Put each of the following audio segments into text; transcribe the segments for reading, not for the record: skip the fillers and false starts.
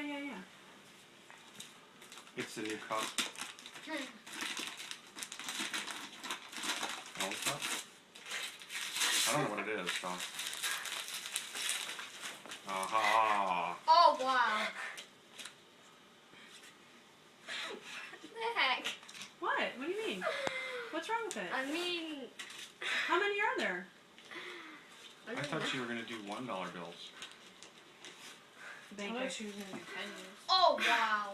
yeah. It's the new cup. Old cup? I don't know what it is, so. Aha. Oh, wow. What the heck? What? What do you mean? What's wrong with it? I mean... How many are there? I thought you were going to do $1 bills. Bank I it. thought she was gonna do pennies. Oh, wow.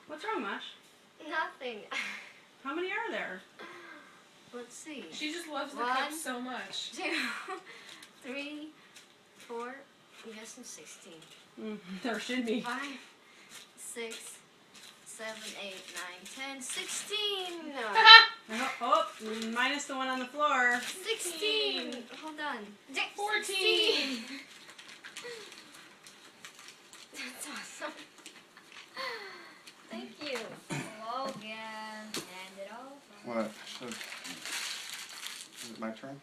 What's wrong, Mosh? Nothing. How many are there? Let's see. She just loves the 1, cup so much. 2, 3, 4, I'm guessing 16. There should be. 5, 6, 7, 8, 9, 10, 16. Oh, minus the one on the floor. 16. Hold on. 14. 16. That's awesome. Thank you. Logan. Hand it over. What? Is it my turn?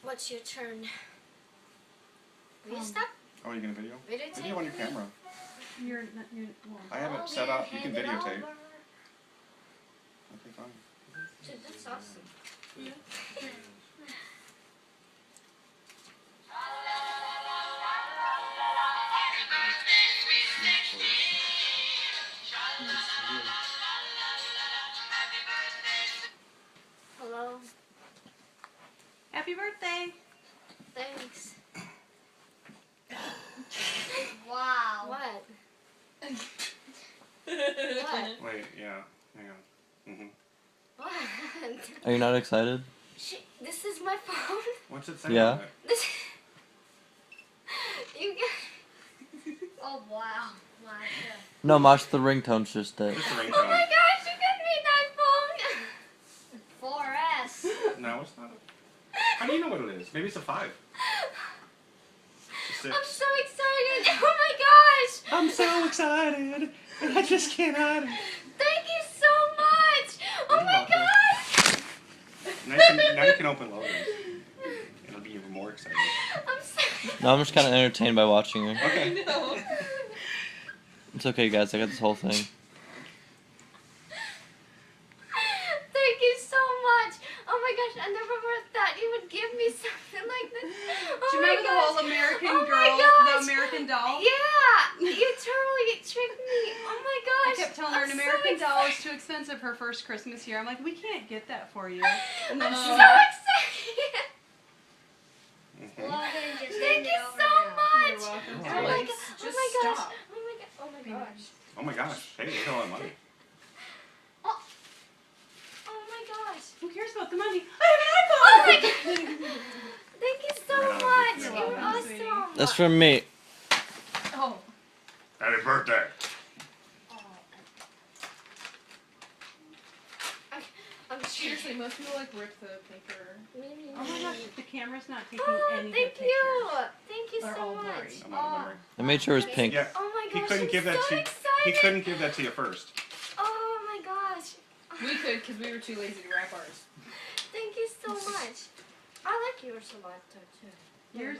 What's your turn? Will you stop? Oh, you going to video? Videotape? Video on your camera. You're well. I have it set up. You can videotape. Okay, fine. Dude, that's awesome. Hello. Happy birthday. Thanks. Wow. What? What? Wait, yeah. Hang on. What? Are you not excited? This is my phone. What's it saying? Yeah. on it? This. You get. Oh wow. My God. No, Mosh, the ringtone's just it. Just a Oh my ringtone. gosh! You got me that phone. 4S. No, it's not. How do you know what it is? Maybe it's a 5. It's a 6. I'm so excited. Oh my gosh. I'm so excited. I just can't hide it. Thank you so much. Oh You're my welcome. gosh. Now you can open Logan's. It'll be even more exciting. I'm so. No, I'm just kind of entertained by watching her. Okay. No. It's okay, guys. I got this whole thing. Thank you so much. Oh my gosh, I never thought you would give me something like this. Oh Do you my remember the gosh. whole American Oh my Girl, gosh. the American doll? Yeah, you totally tricked me. Oh my I gosh. kept telling her I'm an so American doll is excited. too expensive her first Christmas year. I'm like, we can't get that for you. And then I'm she so was excited. Mhm. Thank you so much. You're welcome. You're Oh my welcome. gosh. Oh Just my gosh. stop. Oh my god. Oh my gosh. Oh my gosh. Hey, look at all that money. Oh. Oh my gosh. Who cares about the money? I Oh have my an iPhone! god. Thank you so Right on. much. You're You're welcome, sweetie. awesome. That's from me. Oh. Happy birthday. I'm Seriously, most people like rip the paper. Maybe. Oh my gosh, the camera's not taking Oh, any thank good you. pictures. Thank you They're so all much. blurry. I'm not remembering. I made sure it was pink. Yeah. Oh my He gosh. couldn't I'm give that so to you. excited. He couldn't give that to you first. Oh my gosh. We could, because we were too lazy to wrap ours. Thank you so much. I like yours a lot though too. Yours